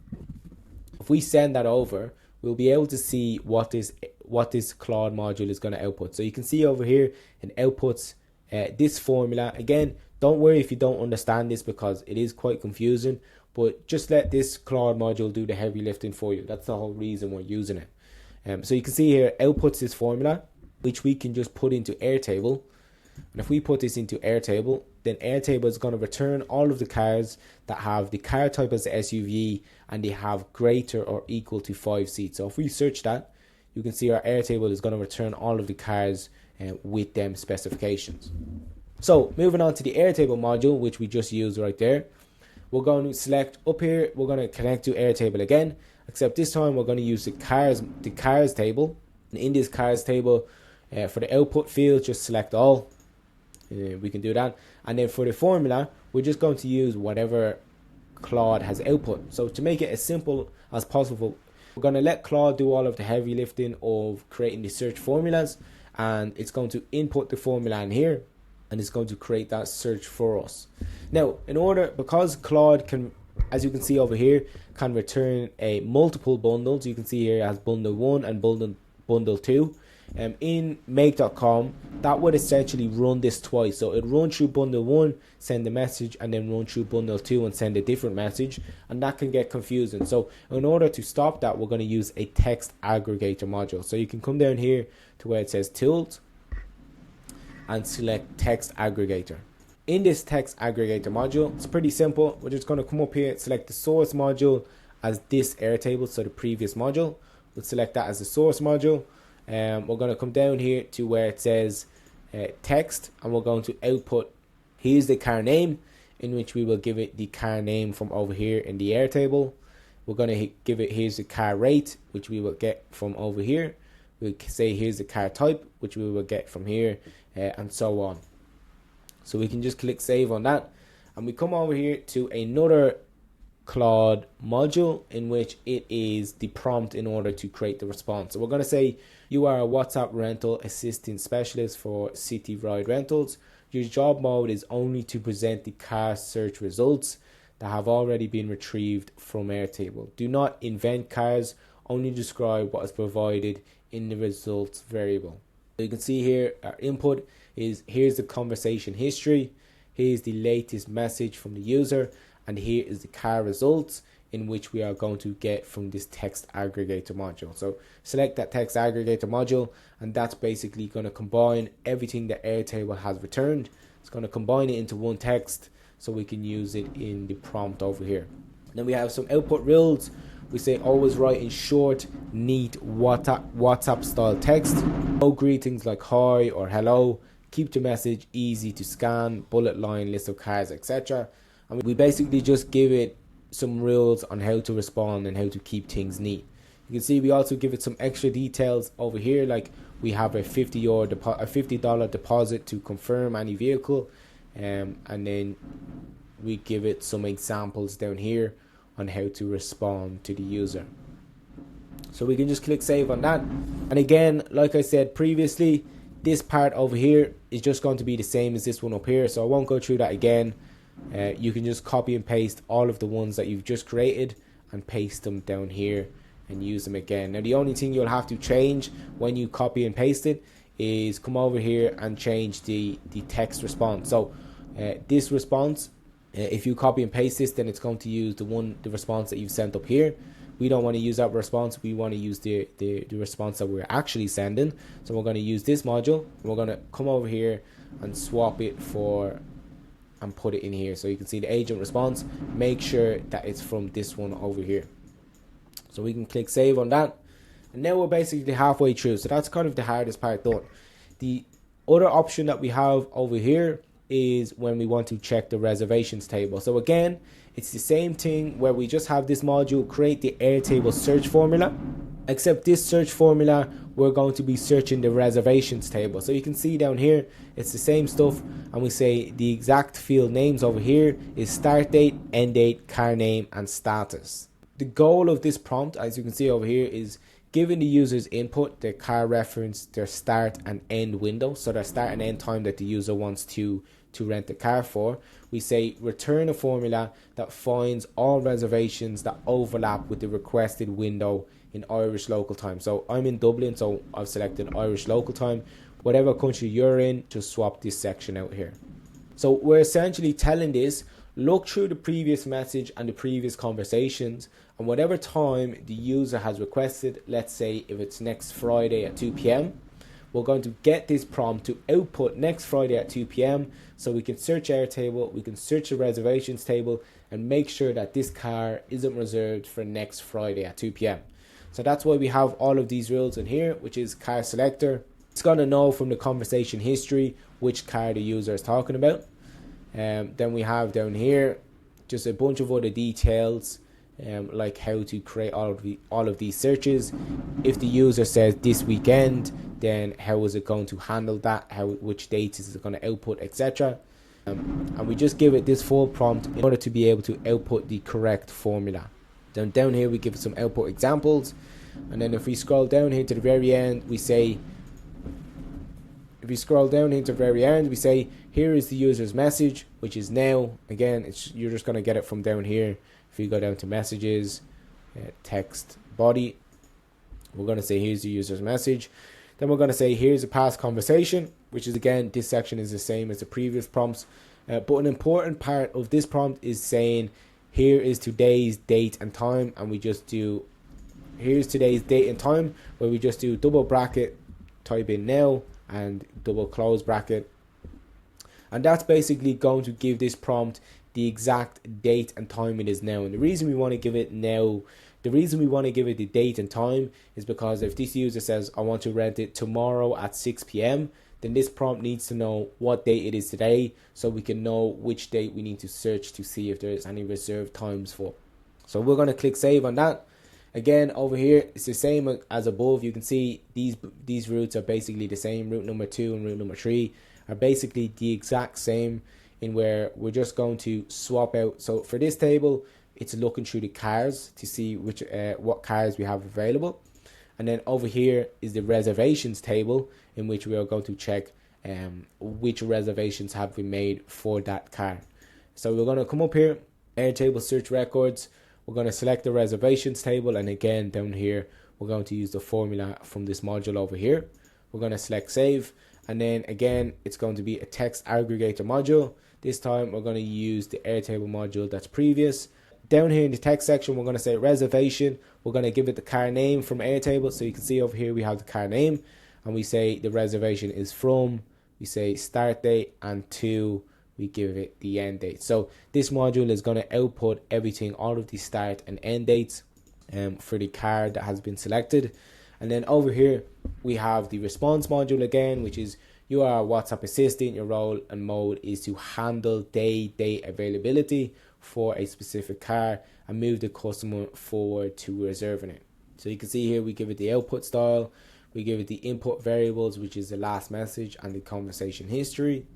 S1: If we send that over, we'll be able to see what this Claude module is going to output. So you can see over here, it outputs this formula. Again, don't worry if you don't understand this because it is quite confusing, but just let this Claude module do the heavy lifting for you. That's the whole reason we're using it. So you can see here, outputs this formula, which we can just put into Airtable. And if we put this into Airtable, then Airtable is going to return all of the cars that have the car type as the SUV and they have greater or equal to 5 seats. So if we search that, you can see our Airtable is going to return all of the cars with them specifications. So moving on to the Airtable module, which we just used right there, we're going to select up here, we're going to connect to Airtable again, except this time we're going to use the cars table. And in this cars table, for the output field, just select all. We can do that. And then for the formula, we're just going to use whatever Claude has output. So to make it as simple as possible, we're going to let Claude do all of the heavy lifting of creating the search formulas, and it's going to input the formula in here, and it's going to create that search for us. Now, because Claude can, as you can see over here, can return multiple bundles. You can see here it has bundle 1 and bundle 2. In make.com, that would essentially run this twice. So it run through bundle 1, send a message, and then run through bundle 2 and send a different message, and that can get confusing. So in order to stop that, we're going to use a text aggregator module. So you can come down here to where it says tools and select text aggregator. In this text aggregator module, it's pretty simple. We're just going to come up here, select the source module as this Airtable, so the previous module. We'll select that as the source module. We're going to come down here to where it says text, and we're going to output, here's the car name, in which we will give it the car name from over here in the Airtable. We're going to give it, here's the car rate, which we will get from over here. We'll say here's the car type, which we will get from here, and so on. So we can just click save on that, and we come over here to another Claude module in which it is the prompt in order to create the response. So we're going to say you are a WhatsApp rental assistant specialist for city ride rentals. Your job mode is only to present the car search results that have already been retrieved from Airtable. Do not invent cars, only describe what is provided in the results variable. So you can see here our input is, here's the conversation history, here's the latest message from the user, and here is the car results in which we are going to get from this text aggregator module. So select that text aggregator module, and that's basically going to combine everything that Airtable has returned. It's going to combine it into one text so we can use it in the prompt over here. Then we have some output rules. We say always write in short, neat WhatsApp style text. No greetings like hi or hello. Keep the message easy to scan, bullet line, list of cars, etc. And we basically just give it some rules on how to respond and how to keep things neat. You can see we also give it some extra details over here, like we have a $50 deposit to confirm any vehicle, and then we give it some examples down here on how to respond to the user. So we can just click save on that. And again, like I said previously, this part over here is just going to be the same as this one up here, so I won't go through that again. You can just copy and paste all of the ones that you've just created and paste them down here and use them again. Now the only thing you'll have to change when you copy and paste it is come over here and change the text response. So this response, if you copy and paste this, then it's going to use the response that you've sent up here. We don't want to use that response. We want to use the response that we're actually sending. So we're going to use this module, and we're going to come over here and swap it and put it in here. So you can see the agent response. Make sure that it's from this one over here. So we can click save on that. And now we're basically halfway through. So that's kind of the hardest part done. The other option that we have over here is when we want to check the reservations table. So again, it's the same thing where we just have this module create the Airtable search formula, except this search formula we're going to be searching the reservations table. So you can see down here it's the same stuff, and we say the exact field names over here is start date, end date, car name, and status. The goal of this prompt, as you can see over here, is giving the user's input, their car reference, their start and end window, so their start and end time that the user wants to rent the car for. We say return a formula that finds all reservations that overlap with the requested window in Irish local time. So I'm in Dublin, so I've selected Irish local time. Whatever country you're in, just swap this section out here. So we're essentially telling this, look through the previous message and the previous conversations, and whatever time the user has requested, let's say if it's next Friday at 2 p.m, we're going to get this prompt to output next Friday at 2 p.m. so we can search Airtable, we can search the reservations table, and make sure that this car isn't reserved for next Friday at 2 p.m. So that's why we have all of these rules in here, which is car selector. It's going to know from the conversation history which car the user is talking about. Then we have down here just a bunch of other details, like how to create all of these searches. If the user says this weekend, then how is it going to handle that? Which dates is it going to output, etc. And we just give it this full prompt in order to be able to output the correct formula. Then down here we give it some output examples, and then if we scroll down here to the very end, we say, here is the user's message, which is now. Again, you're just going to get it from down here. If you go down to messages, text body, we're going to say here's the user's message. Then we're going to say here's a past conversation, which is, again, this section is the same as the previous prompts. But an important part of this prompt is saying here is today's date and time, and we just do here's today's date and time, where we just do double bracket, type in now, and double close bracket. And that's basically going to give this prompt the exact date and time it is now. And the reason we want to give it now, the reason we want to give it the date and time is because if this user says, I want to rent it tomorrow at 6 p.m., then this prompt needs to know what date it is today, so we can know which date we need to search to see if there's any reserved times for. So we're going to click save on that. Again, over here, it's the same as above. You can see these routes are basically the same. Route number 2 and route number 3 are basically the exact same, in where we're just going to swap out. So for this table, it's looking through the cars to see which what cars we have available. And then over here is the reservations table, in which we are going to check which reservations have been made for that car. So we're going to come up here, Airtable search records. We're going to select the reservations table, and again down here we're going to use the formula from this module over here. We're going to select save, and then again it's going to be a text aggregator module. This time we're going to use the Airtable module that's previous. Down here in the text section, we're going to say reservation. We're going to give it the car name from Airtable. So you can see over here we have the car name, and we say the reservation is from, we say start date, and to, we give it the end date. So this module is going to output everything, all of the start and end dates for the car that has been selected. And then over here we have the response module again, which is you are a WhatsApp assistant. Your role and mode is to handle date availability for a specific car and move the customer forward to reserving it. So you can see here we give it the output style, we give it the input variables, which is the last message and the conversation history.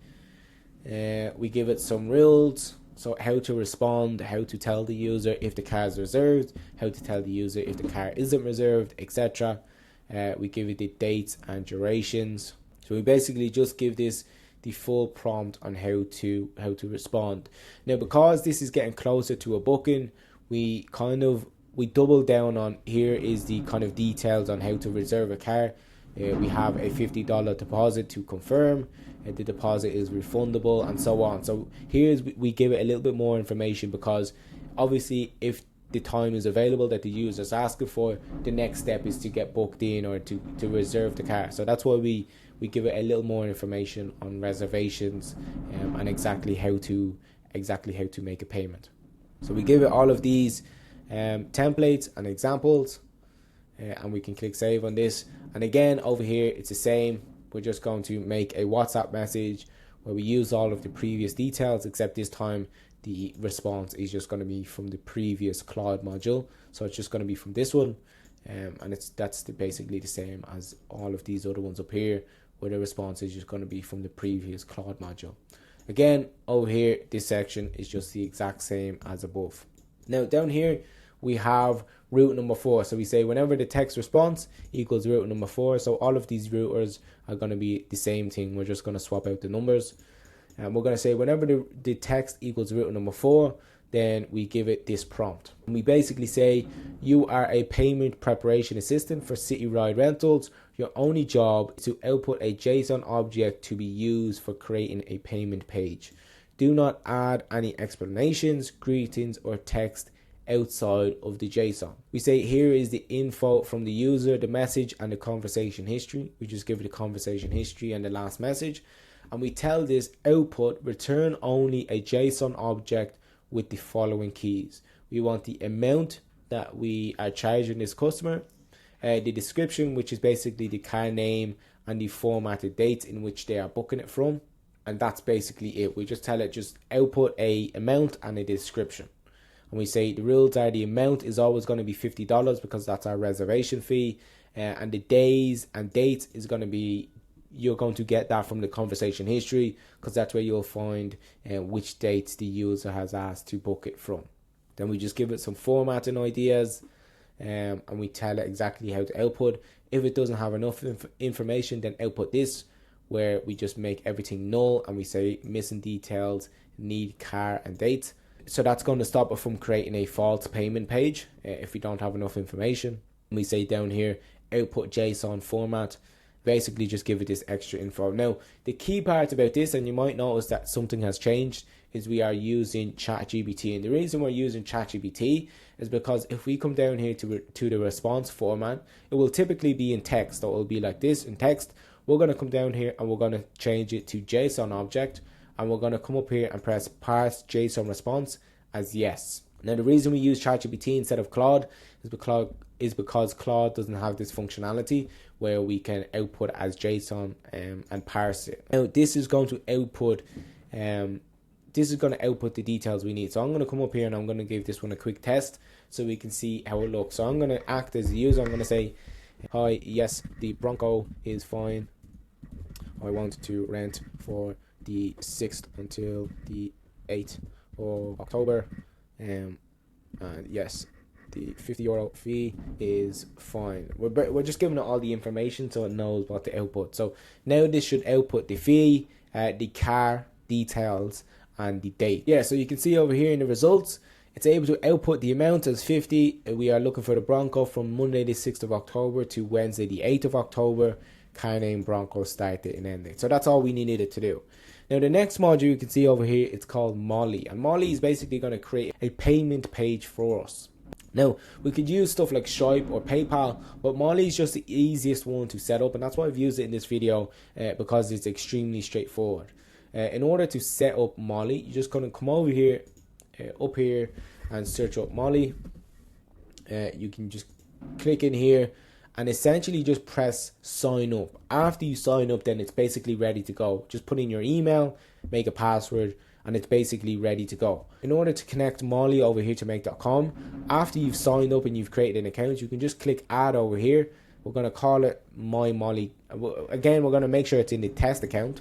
S1: We give it some rules, so how to respond, how to tell the user if the car is reserved, how to tell the user if the car isn't reserved, etc. We give it the dates and durations. So we basically just give this the full prompt on how to respond. Now, because this is getting closer to a booking, we double down on here is the kind of details on how to reserve a car. We have a $50 deposit to confirm, the deposit is refundable, and so on. So here's we give it a little bit more information, because obviously if the time is available that the user is asking for, the next step is to get booked in or to reserve the car. So that's why we give it a little more information on reservations and exactly how to make a payment. So we give it all of these templates and examples, and we can click save on this. And again over here it's the same. We're just going to make a WhatsApp message where we use all of the previous details, except this time the response is just going to be from the previous Claude module. So it's just going to be from this one, and that's basically the same as all of these other ones up here, where the response is just going to be from the previous Claude module. Again, over here, this section is just the exact same as above. Now down here we have route number 4. So we say whenever the text response equals route number 4. So all of these routers are going to be the same thing. We're just going to swap out the numbers. And we're going to say whenever the text equals route number 4, then we give it this prompt. And we basically say you are a payment preparation assistant for city ride rentals. Your only job is to output a JSON object to be used for creating a payment page. Do not add any explanations, greetings, or text outside of the JSON. We say here is the info from the user, the message, and the conversation history. We just give it the conversation history and the last message. And we tell this output return only a JSON object with the following keys. We want the amount that we are charging this customer, the description, which is basically the car name and the formatted dates in which they are booking it from. And that's basically it. We just tell it just output a amount and a description. And we say the rules are the amount is always going to be $50 because that's our reservation fee. And the days and dates is going to be, you're going to get that from the conversation history because that's where you'll find which dates the user has asked to book it from. Then we just give it some formatting ideas and we tell it exactly how to output. If it doesn't have enough information, then output this, where we just make everything null and we say missing details, need car and date. So that's going to stop it from creating a false payment page if we don't have enough information. We say down here, output JSON format, basically just give it this extra info. Now, the key part about this, and you might notice that something has changed, is we are using ChatGPT. And the reason we're using ChatGPT is because if we come down here to the response format, it will typically be in text. So it will be like this in text. We're going to come down here and we're going to change it to JSON object. And we're going to come up here and press parse JSON response as yes. Now, the reason we use ChatGPT instead of Claude is because Claude doesn't have this functionality where we can output as JSON and parse it. Now, this is going to output the details we need. So I'm going to come up here and I'm going to give this one a quick test so we can see how it looks. So I'm going to act as the user. I'm going to say, hi, yes, the Bronco is fine. I want to rent for the 6th until the 8th of October. And yes, the €50 fee is fine. We're just giving it all the information so it knows what to output. So now this should output the fee, the car details, and the date. Yeah, so you can see over here in the results, it's able to output the amount as 50. We are looking for the Bronco from Monday the 6th of October to Wednesday the 8th of October. Car name, Bronco, start date and end date. So that's all we needed it to do. Now the next module you can see over here, it's called Molly. And Molly is basically going to create a payment page for us. Now, we could use stuff like Stripe or PayPal, but Molly is just the easiest one to set up. And that's why I've used it in this video because it's extremely straightforward. In order to set up Molly, you're just going to come over here, up here, and search up Molly. You can just click in here and essentially just press sign up. After you sign up, then it's basically ready to go. Just put in your email, make a password, and it's basically ready to go. In order to connect Molly over here to make.com, after you've signed up and you've created an account, you can just click add over here. We're going to call it my Molly. Again, we're going to make sure it's in the test account.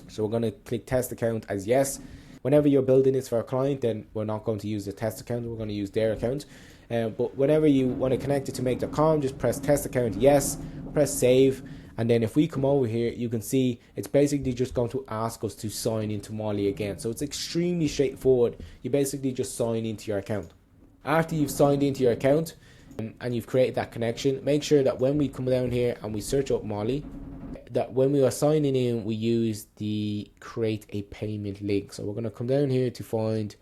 S1: So we're going to click test account as yes. Whenever you're building this for a client, then we're not going to use the test account. We're going to use their account. But whenever you want to connect it to make.com, just press test account yes, press save. And then if we come over here, you can see it's basically just going to ask us to sign into Molly again. So it's extremely straightforward. You basically just sign into your account. After you've signed into your account and you've created that connection, make sure that when we come down here and we search up Molly, that when we are signing in, we use the create a payment link. So we're going to come down here to find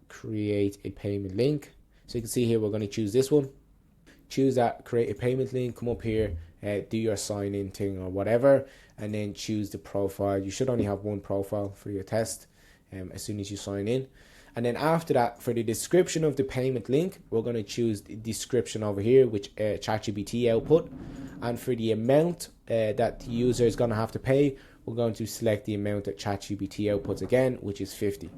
S1: create a payment link. So you can see here, we're going to choose this one. Choose that create a payment link, come up here, do your sign in thing or whatever, and then choose the profile. You should only have one profile for your test as soon as you sign in. And then after that, for the description of the payment link, we're going to choose the description over here, which ChatGPT output. And for the amount that the user is going to have to pay, we're going to select the amount that ChatGPT outputs again, which is 50.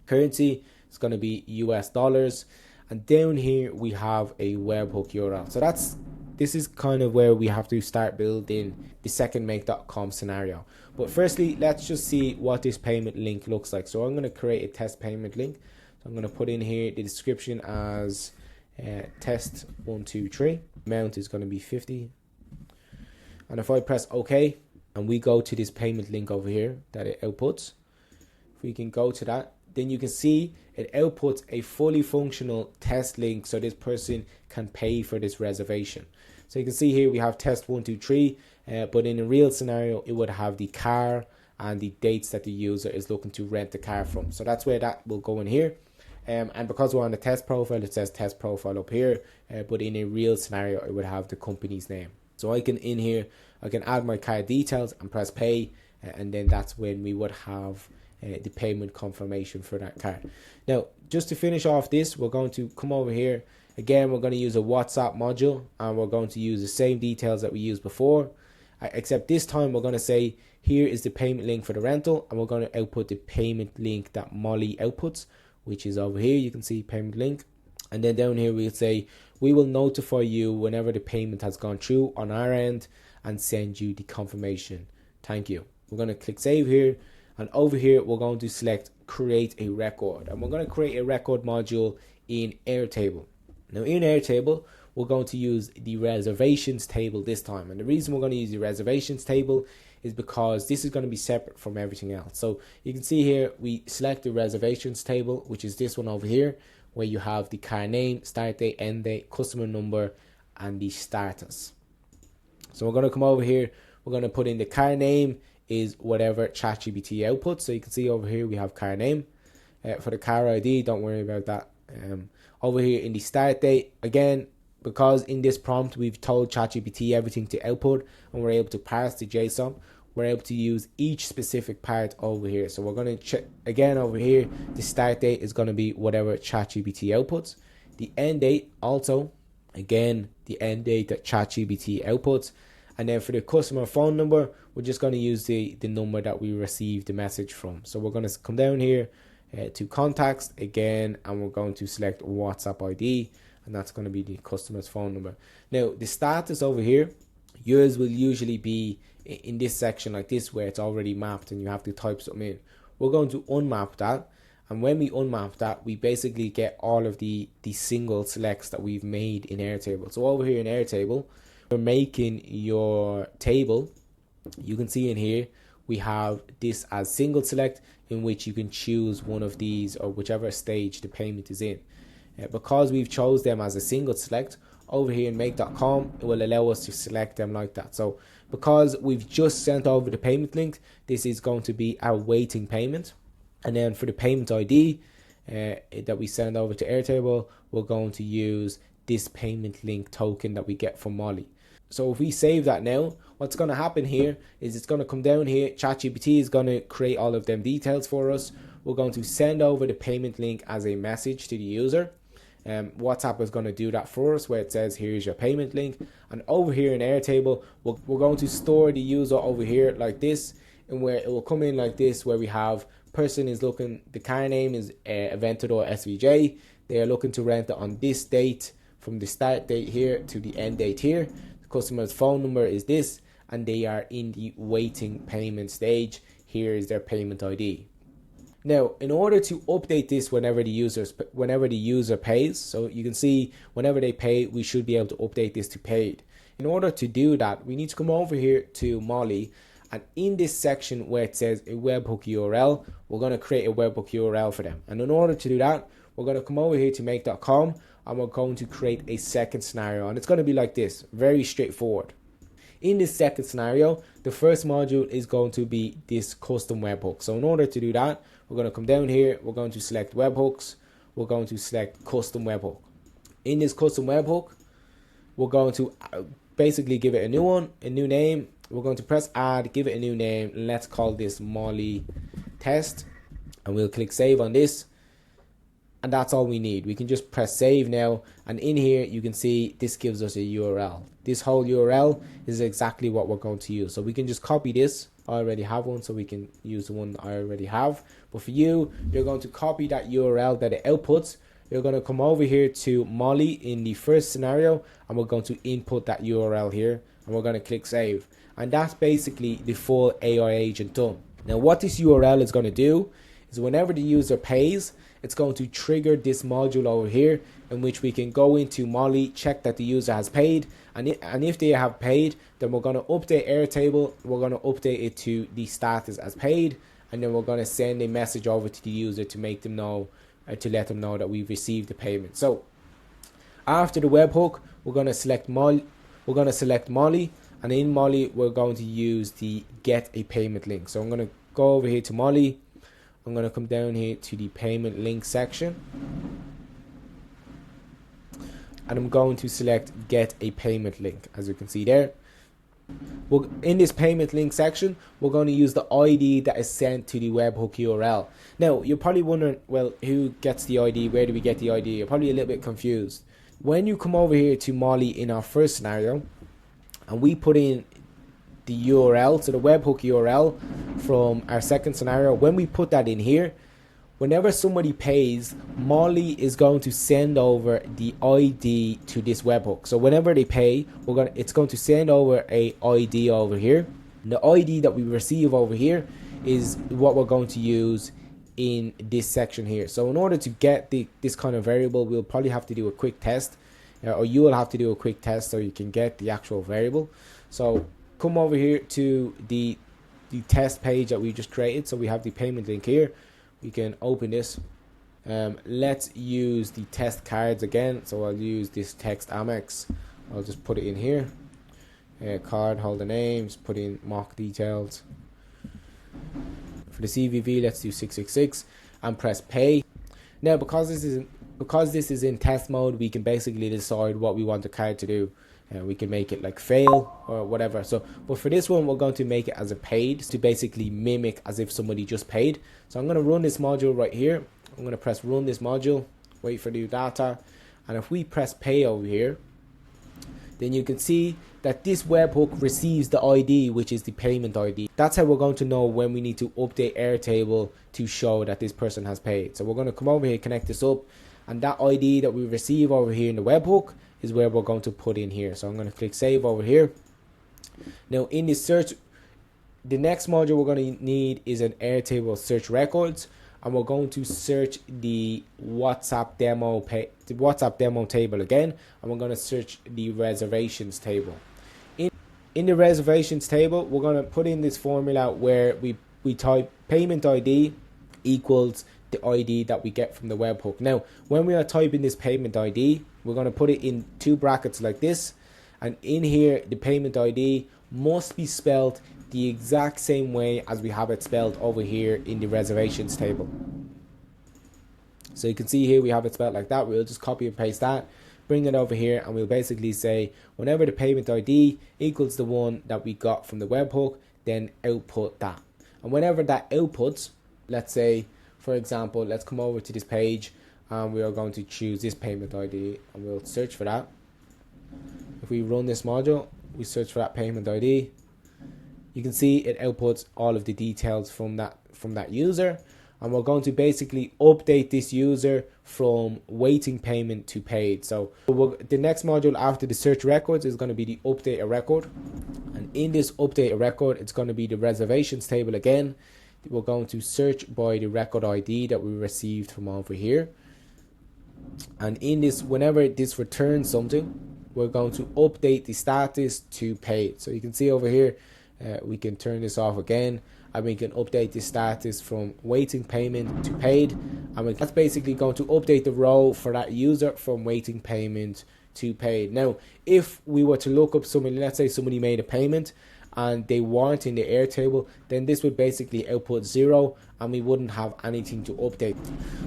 S1: Currency is going to be US dollars. And down here, we have a webhook URL. So this is kind of where we have to start building the second make.com scenario. But firstly, let's just see what this payment link looks like. So I'm going to create a test payment link. So I'm going to put in here the description as test 123. Amount is going to be 50. And if I press OK and we go to this payment link over here that it outputs, if we can go to that, then you can see it outputs a fully functional test link so this person can pay for this reservation. So you can see here we have test 123, but in a real scenario, it would have the car and the dates that the user is looking to rent the car from. So that's where that will go in here. And because we're on the test profile, it says test profile up here, but in a real scenario, it would have the company's name. So I can, in here, I can add my card details and press pay, and then that's when we would have the payment confirmation for that card. Now, just to finish off this, we're going to come over here. Again, we're going to use a WhatsApp module, and we're going to use the same details that we used before, except this time we're going to say, here is the payment link for the rental, and we're going to output the payment link that Molly outputs, which is over here. You can see payment link. And then down here we'll say, we will notify you whenever the payment has gone through on our end and send you the confirmation. Thank you. We're going to click save here, and over here we're going to select create a record, and we're going to create a record module in Airtable. Now in Airtable, we're going to use the reservations table this time, and the reason we're going to use the reservations table is because this is going to be separate from everything else. So you can see here, we select the reservations table, which is this one over here, where you have the car name, start date, end date, customer number, and the status. So we're going to come over here, we're going to put in the car name is whatever ChatGPT outputs. So you can see over here we have car name. For the car ID, don't worry about that. Over here in the start date, again, because in this prompt we've told ChatGPT everything to output, and we're able to parse the JSON, we're able to use each specific part over here. So we're going to check again over here, the start date is going to be whatever ChatGPT outputs. The end date also, again, the end date that ChatGPT outputs. And then for the customer phone number, we're just going to use the number that we received the message from. So we're going to come down here to contacts again, and we're going to select WhatsApp ID, and that's going to be the customer's phone number. Now the status over here, yours will usually be in this section like this, where it's already mapped and you have to type something in. We're going to unmap that, and when we unmap that, we basically get all of the single selects that we've made in Airtable. So over here in Airtable, we're making your table. You can see in here we have this as single select, in which you can choose one of these or whichever stage the payment is in. Because we've chose them as a single select, over here in make.com, it will allow us to select them like that. So because we've just sent over the payment link, this is going to be our waiting payment. And then for the payment ID that we send over to Airtable, we're going to use this payment link token that we get from Molly. So if we save that now, what's going to happen here is it's going to come down here. ChatGPT is going to create all of them details for us. We're going to send over the payment link as a message to the user. WhatsApp is going to do that for us, where it says here's your payment link. And over here in Airtable, we're going to store the user over here like this, and where it will come in like this, where we have person is looking, the car name is Aventador SVJ. They are looking to rent it on this date, from the start date here to the end date here. The customer's phone number is this, and they are in the waiting payment stage. Here is their payment ID. Now, in order to update this whenever the user pays, so you can see whenever they pay, we should be able to update this to paid. In order to do that, we need to come over here to Molly, and in this section where it says a webhook URL, we're going to create a webhook URL for them. And in order to do that, we're going to come over here to make.com, and we're going to create a second scenario, and it's going to be like this, very straightforward. In this second scenario, the first module is going to be this custom webhook. So in order to do that, we're going to come down here, we're going to select webhooks, we're going to select custom webhook. In this custom webhook, we're going to basically give it a new one, a new name. We're going to press add, give it a new name. Let's call this Molly test, and we'll click save on this. And that's all we need. We can just press save now, and in here you can see this gives us a URL. This whole URL is exactly what we're going to use. So we can just copy this. I already have one, so we can use the one I already have. But for you, you're going to copy that URL that it outputs. You're going to come over here to Molly in the first scenario, and we're going to input that URL here, and we're going to click save. And that's basically the full AI agent done. Now what this URL is going to do is whenever the user pays, it's going to trigger this module over here, in which we can go into Molly, check that the user has paid, and if they have paid, then we're going to update Airtable. We're going to update it to the status as paid, and then we're going to send a message over to the user to make them know, to let them know that we've received the payment. So after the webhook, we're going to select Molly. And in Molly, we're going to use the get a payment link. So I'm going to go over here to Molly. I'm going to come down here to the payment link section, and I'm going to select get a payment link. As you can see there, in this payment link section, we're going to use the ID that is sent to the webhook URL. Now, you're probably wondering, well, who gets the ID? Where do we get the ID? You're probably a little bit confused. When you come over here to Molly in our first scenario, and we put in the URL, so the webhook URL from our second scenario, when we put that in here, whenever somebody pays, Molly is going to send over the ID to this webhook. So whenever they pay, it's going to send over a ID over here. And the ID that we receive over here is what we're going to use in this section here. So in order to get this kind of variable, we'll probably have to do a quick test, or you will have to do a quick test so you can get the actual variable. So come over here to the test page that we just created. So we have the payment link here. We can open this. Let's use the test cards again. So I'll use this text Amex. I'll just put it in here. Card holder names, put in mock details. For the CVV, let's do 666 and press pay. Now, because this is in test mode, we can basically decide what we want the card to do. We can make it like fail or whatever. So, but for this one, we're going to make it as a paid to basically mimic as if somebody just paid. So I'm going to run this module right here. I'm going to press run this module, wait for new data. And if we press pay over here, then you can see that this webhook receives the ID, which is the payment ID. That's how we're going to know when we need to update Airtable to show that this person has paid. So we're going to come over here, connect this up, and that ID that we receive over here in the webhook is where we're going to put in here. So I'm going to click save over here. Now in this search, the next module we're going to need is an Airtable search records, and we're going to search the WhatsApp demo table again, and we're going to search the reservations table. In the reservations table, we're going to put in this formula where we type payment ID equals the ID that we get from the webhook. Now, when we are typing this payment ID, we're going to put it in two brackets like this, and in here the payment ID must be spelled the exact same way as we have it spelled over here in the reservations table. So you can see here we have it spelled like that. We'll just copy and paste that, bring it over here, and we'll basically say whenever the payment ID equals the one that we got from the webhook, then output that. And whenever that outputs, let's say for example, let's come over to this page and we are going to choose this payment ID and we'll search for that. If we run this module, we search for that payment ID, you can see it outputs all of the details from that user, and we're going to basically update this user from waiting payment to paid. So the next module after the search records is going to be the update a record, and in this update a record, it's going to be the reservations table again. We're going to search by the record ID that we received from over here, and in this, whenever this returns something, we're going to update the status to paid. So you can see over here, we can turn this off again, and we can update the status from waiting payment to paid, and that's basically going to update the row for that user from waiting payment to paid. Now, if we were to look up somebody, let's say somebody made a payment and they weren't in the Airtable, then this would basically output 0 and we wouldn't have anything to update.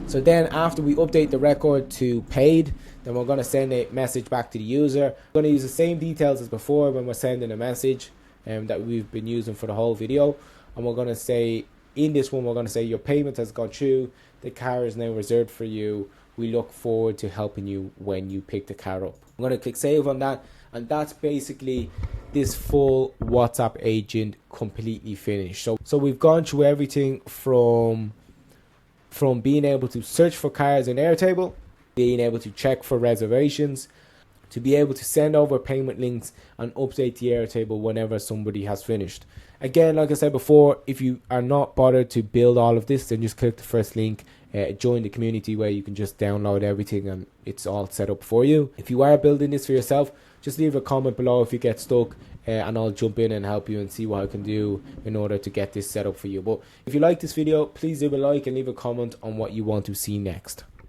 S1: So then after we update the record to paid, then we're going to send a message back to the user. We're going to use the same details as before when we're sending a message that we've been using for the whole video, and we're going to say, in this one, we're going to say your payment has gone through, the car is now reserved for you, we look forward to helping you when you pick the car up. I'm going to click save on that, and that's basically this full WhatsApp agent completely finished. So we've gone through everything from being able to search for cars in Airtable, being able to check for reservations, to be able to send over payment links and update the Airtable whenever somebody has finished. Again, like I said before, if you are not bothered to build all of this, then just click the first link, join the community where you can just download everything and it's all set up for you. If you are building this for yourself, just leave a comment below if you get stuck, and I'll jump in and help you and see what I can do in order to get this set up for you. But if you like this video, please leave a like and leave a comment on what you want to see next.